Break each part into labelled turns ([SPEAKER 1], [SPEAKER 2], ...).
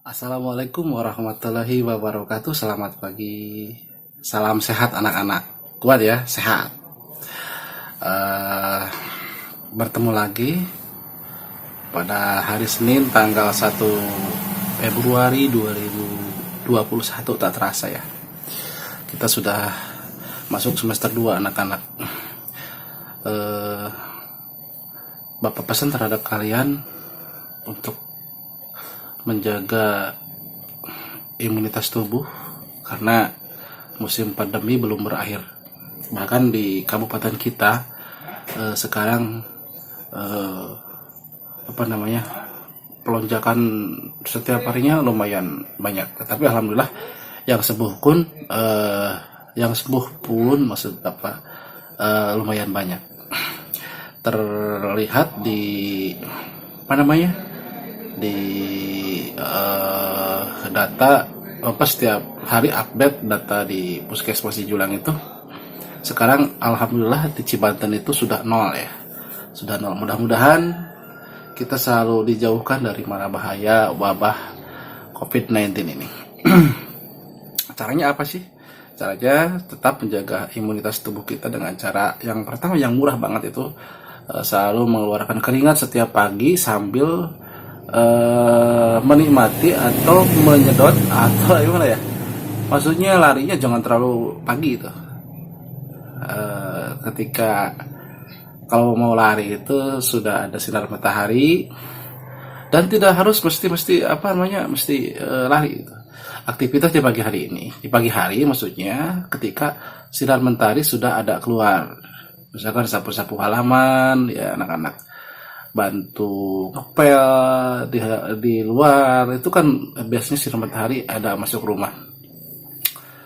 [SPEAKER 1] Assalamualaikum warahmatullahi wabarakatuh. Selamat pagi. Salam sehat anak-anak. Kuat ya, sehat. Eh, Bertemu lagi pada hari Senin tanggal 1 Februari 2021. Tak terasa ya. Kita sudah masuk semester 2 anak-anak. Bapak pesan terhadap kalian untuk menjaga imunitas tubuh karena musim pandemi belum berakhir. Bahkan di kabupaten kita sekarang pelonjakan setiap harinya lumayan banyak. Tetapi alhamdulillah yang sembuh pun lumayan banyak. Terlihat di data setiap hari update data di Puskesmas Julang itu sekarang alhamdulillah di Cibanten itu sudah nol ya, sudah nol. Mudah-mudahan kita selalu dijauhkan dari mara bahaya wabah COVID-19 ini. Caranya apa sih? Caranya tetap menjaga imunitas tubuh kita dengan cara yang pertama yang murah banget itu selalu mengeluarkan keringat setiap pagi sambil menikmati atau menyedot atau gimana ya, maksudnya larinya jangan terlalu pagi itu. Ketika kalau mau lari itu sudah ada sinar matahari dan tidak harus mesti lari itu. Aktivitas di pagi hari ini, di pagi hari maksudnya ketika sinar matahari sudah ada keluar, misalkan sapu-sapu halaman ya anak-anak, bantu ngepel di luar itu kan biasanya sinar matahari ada masuk rumah,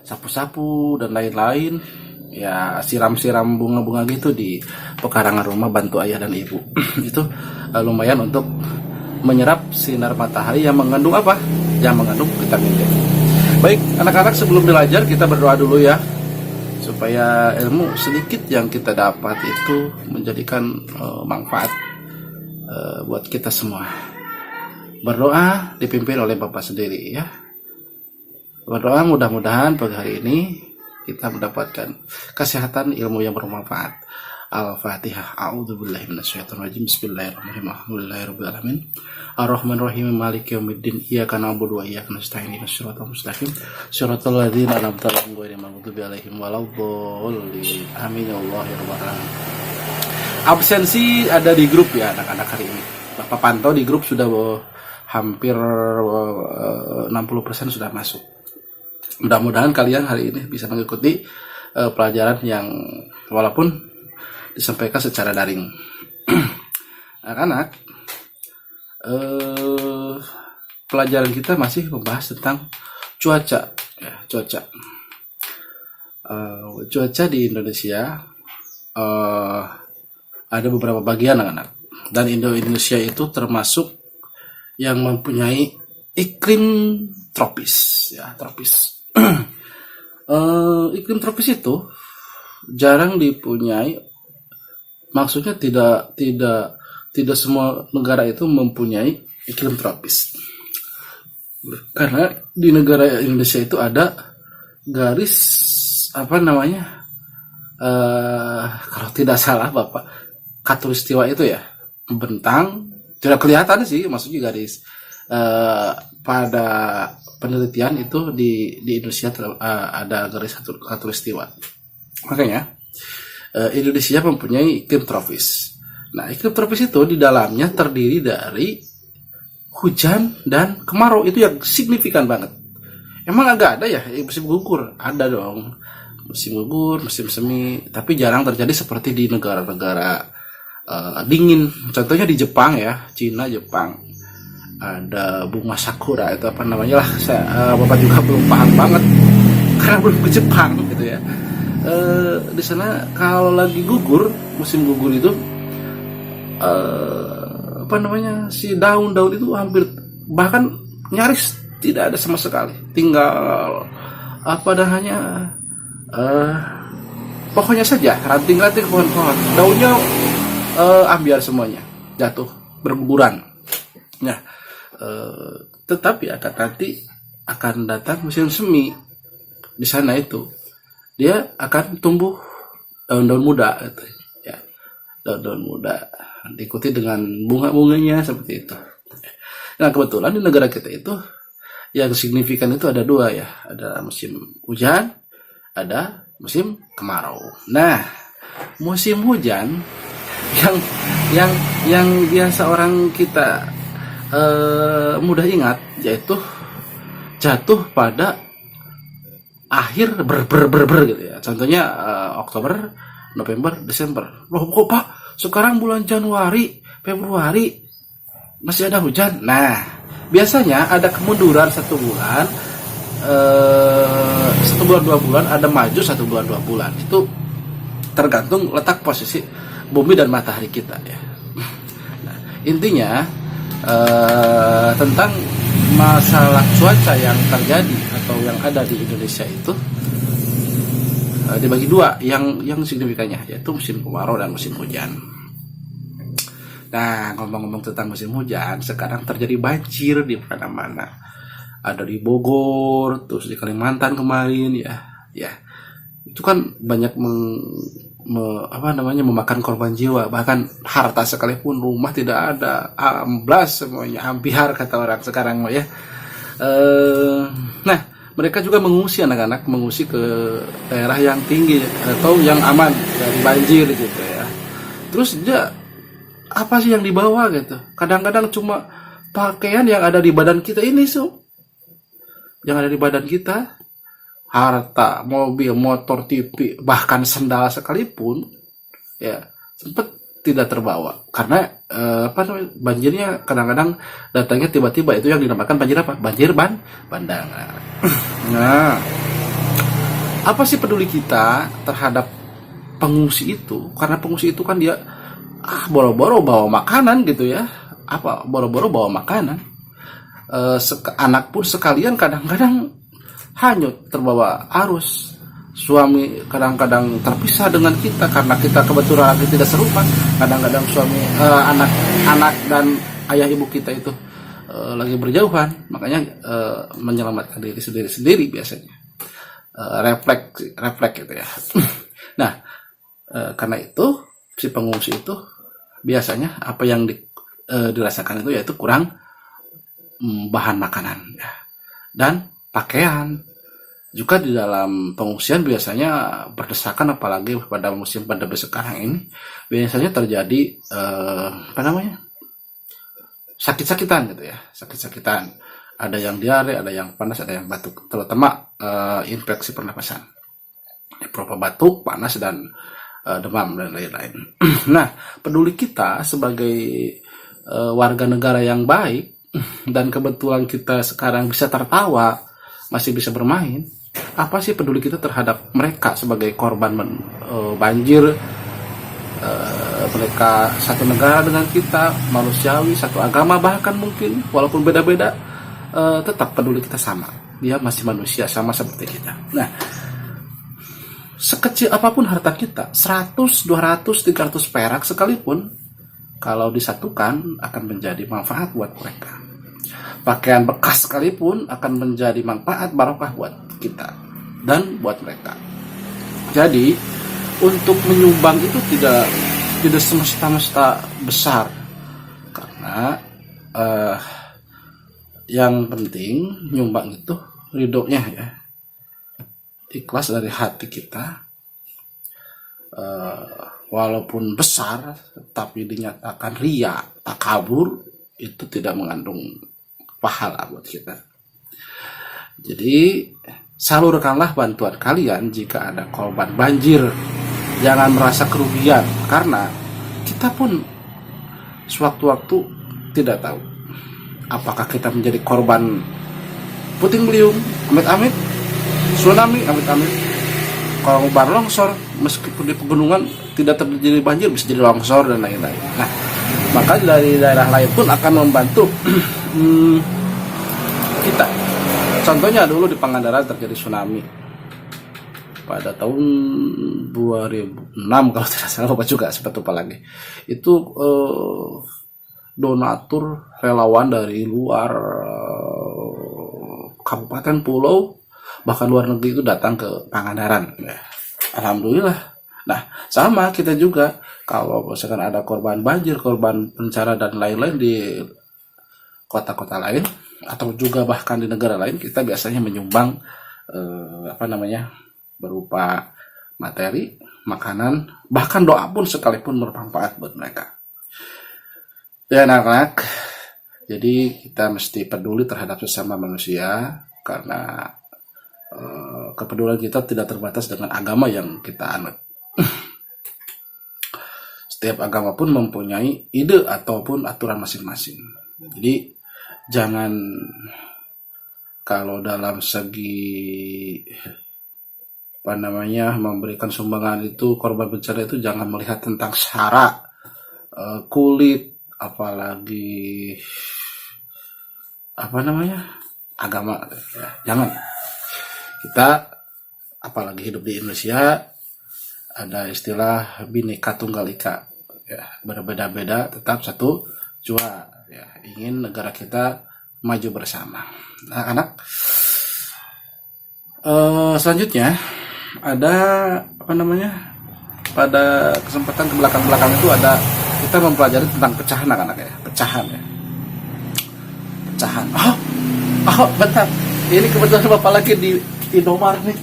[SPEAKER 1] sapu-sapu dan lain-lain ya, siram-siram bunga-bunga gitu di pekarangan rumah, bantu ayah dan ibu. Itu lumayan untuk menyerap sinar matahari yang mengandung vitamin D. Baik anak-anak, sebelum belajar kita berdoa dulu ya, supaya ilmu sedikit yang kita dapat itu menjadikan manfaat buat kita semua. Berdoa dipimpin oleh Bapak sendiri ya. Berdoa mudah-mudahan pagi hari ini kita mendapatkan kesehatan, ilmu yang bermanfaat. Al-Fatihah. A'udzubillahi minasyaitonirrajim. Bismillahirrahmanirrahim. Alhamdulillahirabbil alamin. Arrahmanirrahim. Maliki yaumiddin. Iyyaka na'budu wa iyyaka nasta'in. Ihdinas siratal mustaqim. Shiratal ladzina an'amta 'alaihim ghairil maghdubi 'alaihim waladdallin. Amin ya Allah ya rabbal alamin. Absensi ada di grup ya anak-anak hari ini. Bapak pantau di grup sudah hampir 60% sudah masuk. Mudah-mudahan kalian hari ini bisa mengikuti pelajaran yang walaupun disampaikan secara daring. Anak-anak, pelajaran kita masih membahas tentang cuaca ya, cuaca di Indonesia. Ada beberapa bagian anak-anak, dan Indonesia itu termasuk yang mempunyai iklim tropis ya, tropis. Iklim tropis itu jarang dipunyai, maksudnya tidak semua negara itu mempunyai iklim tropis, karena di negara Indonesia itu ada garis kalau tidak salah Bapak, Khatulistiwa itu ya, bentang, tidak kelihatan sih, maksudnya garis. Pada penelitian itu di Indonesia ada garis Khatulistiwa. Makanya Indonesia mempunyai iklim tropis. Nah, iklim tropis itu di dalamnya terdiri dari hujan dan kemarau, itu yang signifikan banget. Emang agak ada ya musim gugur? Ada dong, musim gugur, musim semi, tapi jarang terjadi seperti di negara-negara dingin. Contohnya di Jepang ya, Cina, Jepang ada bunga sakura, itu lah, Bapak juga belum paham banget karena belum ke Jepang gitu ya. Di sana kalau lagi gugur, musim gugur itu si daun-daun itu hampir bahkan nyaris tidak ada sama sekali, tinggal hanya pokoknya saja ranting-ranting pohon-pohon, daunnya ambiar semuanya, jatuh berguguran. Nah, tetapi akan datang musim semi. Di sana itu dia akan tumbuh daun-daun muda gitu, ya, daun-daun muda diikuti dengan bunga-bunganya seperti itu. Nah, kebetulan di negara kita itu yang signifikan itu ada dua, ya, ada musim hujan, ada musim kemarau. Nah, musim hujan yang yang biasa orang kita mudah ingat, yaitu jatuh pada akhir gitu ya. Contohnya Oktober, November, Desember. Loh kok Pak, sekarang bulan Januari, Februari masih ada hujan? Nah, biasanya ada kemunduran 1 bulan, 1 bulan 2 bulan, ada maju 1 bulan 2 bulan. Itu tergantung letak posisi bumi dan matahari kita, ya. Nah, intinya tentang masalah cuaca yang terjadi atau yang ada di Indonesia itu dibagi dua yang signifikannya, yaitu musim kemarau dan musim hujan. Nah, ngomong-ngomong tentang musim hujan, sekarang terjadi banjir di mana-mana. Ada di Bogor, terus di Kalimantan kemarin, ya. Itu kan banyak memakan korban jiwa, bahkan harta sekalipun, rumah tidak ada, amblas semuanya, ambiar kata orang sekarang, ya. Nah, mereka juga mengungsi, anak-anak mengungsi ke daerah yang tinggi atau yang aman dari banjir gitu, ya. Terus dia apa sih yang dibawa gitu? Kadang-kadang cuma pakaian yang ada di badan kita ini, yang ada di badan kita, harta, mobil, motor, TV, bahkan sendal sekalipun, ya, sempat tidak terbawa karena banjirnya kadang-kadang datangnya tiba-tiba. Itu yang dinamakan banjir apa? Banjir bandang. Nah, apa sih peduli kita terhadap pengungsi itu? Karena pengungsi itu kan dia boro-boro bawa makanan gitu, ya. Boro-boro bawa makanan. Anak pun sekalian kadang-kadang hanyut terbawa arus. Suami kadang-kadang terpisah dengan kita karena kita kebetulan lagi tidak serupa. Kadang-kadang suami, anak dan ayah ibu kita itu lagi berjauhan, makanya menyelamatkan diri sendiri biasanya. Refleks gitu, ya. Nah, karena itu si pengungsi itu biasanya apa yang dirasakan itu yaitu kurang bahan makanan, ya, dan pakaian. Juga di dalam pengungsian biasanya berdesakan, apalagi pada musim pandemi sekarang ini biasanya terjadi sakit-sakitan gitu, ya, sakit-sakitan. Ada yang diare, ada yang panas, ada yang batuk, terutama infeksi pernapasan, berupa batuk, panas, dan demam dan lain-lain. Nah, peduli kita sebagai warga negara yang baik dan kebetulan kita sekarang bisa tertawa, masih bisa bermain. Apa sih peduli kita terhadap mereka sebagai korban banjir? Mereka satu negara dengan kita, manusiawi, satu agama bahkan mungkin, walaupun beda-beda, tetap peduli kita sama. Dia masih manusia sama seperti kita. Nah, sekecil apapun harta kita, 100, 200, 300 perak sekalipun, kalau disatukan akan menjadi manfaat buat mereka. Pakaian bekas sekalipun akan menjadi manfaat barokah buat kita dan buat mereka. Jadi untuk menyumbang itu tidak semesta-mesta besar, karena yang penting nyumbang itu ridhonya, ya, ikhlas dari hati kita. Walaupun besar tapi dinyatakan ria, takabur, itu tidak mengandung pahala buat kita. Jadi salurkanlah bantuan kalian jika ada korban banjir. Jangan merasa kerugian, karena kita pun sewaktu-waktu tidak tahu apakah kita menjadi korban puting beliung, amit-amit, tsunami, amit-amit, korban longsor. Meskipun di pegunungan tidak terjadi banjir, bisa jadi longsor dan lain-lain. Nah, maka dari daerah lain pun akan membantu kita. Contohnya dulu di Pangandaran terjadi tsunami pada tahun 2006 kalau tidak salah, lupa juga, sempat lupa lagi. Itu donatur relawan dari luar kabupaten, pulau, bahkan luar negeri itu datang ke Pangandaran. Ya, alhamdulillah. Nah, sama kita juga kalau misalkan ada korban banjir, korban bencana dan lain-lain di kota-kota lain atau juga bahkan di negara lain, kita biasanya menyumbang berupa materi, makanan, bahkan doa pun sekalipun bermanfaat buat mereka. Ya anak-anak, jadi kita mesti peduli terhadap sesama manusia karena kepedulian kita tidak terbatas dengan agama yang kita anut. Setiap agama pun mempunyai ide ataupun aturan masing-masing. Jadi jangan, kalau dalam segi memberikan sumbangan itu, korban bencana itu jangan melihat tentang syarat, kulit, apalagi agama. Ya, jangan. Kita apalagi hidup di Indonesia, ada istilah Bhinneka Tunggal Ika, ya, berbeda-beda tetap satu jua. Ya, ingin negara kita maju bersama. Nah, anak, selanjutnya ada pada kesempatan ke belakang itu ada kita mempelajari tentang pecahan, anak-anak ya, pecahan. Bentar, ini kebetulan Bapak lagi di Indomaret nih.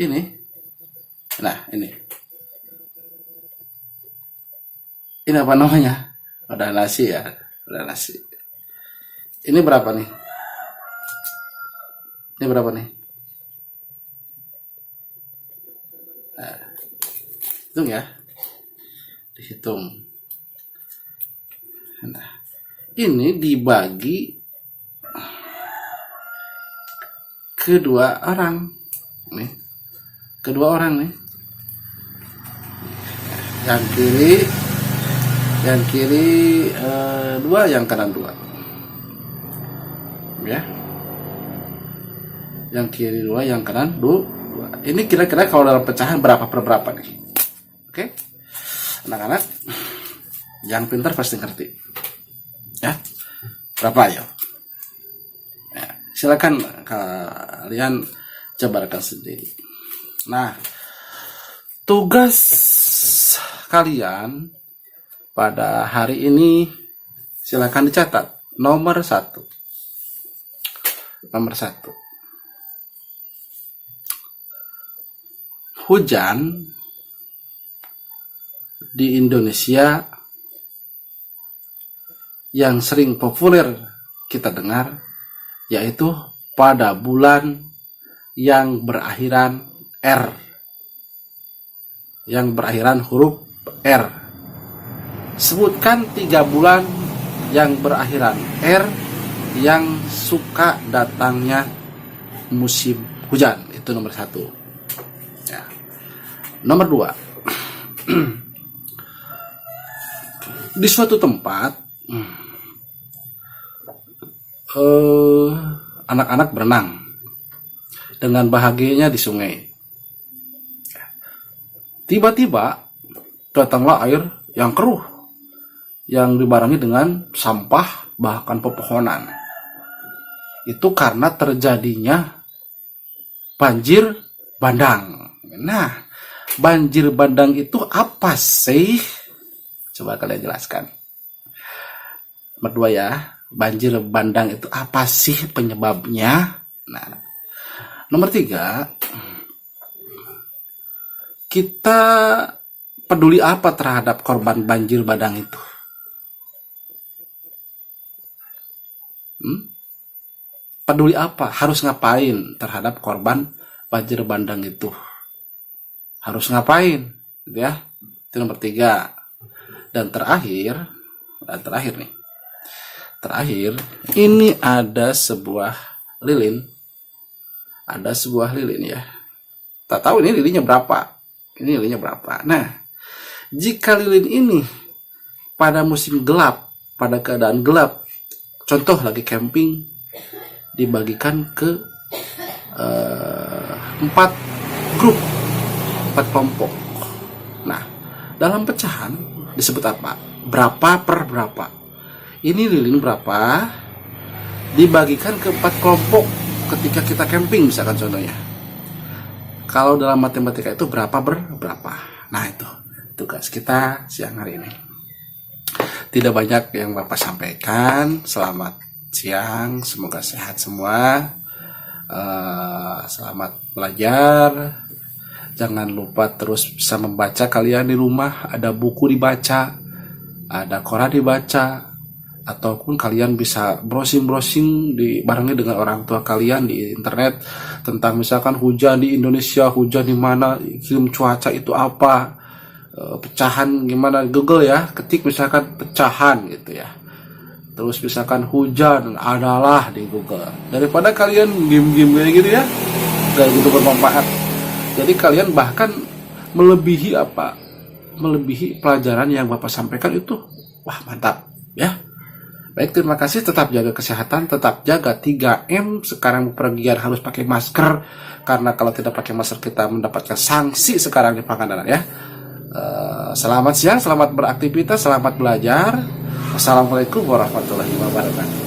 [SPEAKER 1] Ini. Nah, ini apa namanya? Udah nasi ya, udah nasi. Ini berapa nih? Nah, hitung ya, dihitung. Nah, ini dibagi kedua orang nih, yang kiri 2, yang kanan 2, ya, yang kiri 2, yang kanan 2. Ini kira-kira kalau dalam pecahan berapa per berapa nih? Oke, anak-anak yang pintar pasti ngerti ya, berapa ya? Silakan kalian jabarkan sendiri. Nah, tugas kalian pada hari ini silakan dicatat. Nomor 1. Hujan di Indonesia yang sering populer kita dengar yaitu pada bulan yang berakhiran R, yang berakhiran huruf R. Sebutkan 3 bulan yang berakhiran R yang suka datangnya musim hujan. Itu nomor 1 ya. Nomor 2, di suatu tempat anak-anak berenang dengan bahagianya di sungai. Tiba-tiba datanglah air yang keruh yang dibarengi dengan sampah bahkan pepohonan. Itu karena terjadinya banjir bandang. Nah, banjir bandang itu apa sih? Coba kalian jelaskan. Nomor 2 ya. Banjir bandang itu apa sih penyebabnya? Nah, nomor 3, kita peduli apa terhadap korban banjir bandang itu? Peduli apa? Harus ngapain terhadap korban banjir bandang itu? Harus ngapain? Gitu ya. Itu nomor 3. Dan terakhir nih. Terakhir, ini ada sebuah lilin. Ya. Tak tahu ini lilinnya berapa. Nah, jika lilin ini pada musim gelap, pada keadaan gelap, contoh lagi camping, dibagikan ke 4 grup, 4 kelompok. Nah, dalam pecahan disebut apa? Berapa per berapa. Ini lilin berapa dibagikan ke 4 kelompok ketika kita camping misalkan contohnya. Kalau dalam matematika itu berapa berapa. Nah, itu tugas kita siang hari ini. Tidak banyak yang Bapak sampaikan. Selamat siang, semoga sehat semua. Selamat belajar. Jangan lupa terus bisa membaca kalian di rumah. Ada buku dibaca, ada koran dibaca, ataupun kalian bisa browsing dibarengi dengan orang tua kalian di internet tentang misalkan hujan di Indonesia, hujan di mana, iklim cuaca itu apa, pecahan gimana, Google ya, ketik misalkan pecahan gitu ya, terus misalkan hujan adalah di Google, daripada kalian game-game kayak gitu ya, gak gitu bermanfaat. Jadi kalian bahkan melebihi pelajaran yang Bapak sampaikan itu, wah mantap ya. Baik, terima kasih. Tetap jaga kesehatan, tetap jaga 3M. Sekarang pergian harus pakai masker, karena kalau tidak pakai masker kita mendapatkan sanksi sekarang di Pangandaran ya. Selamat siang, selamat beraktivitas, selamat belajar. Wassalamualaikum warahmatullahi wabarakatuh.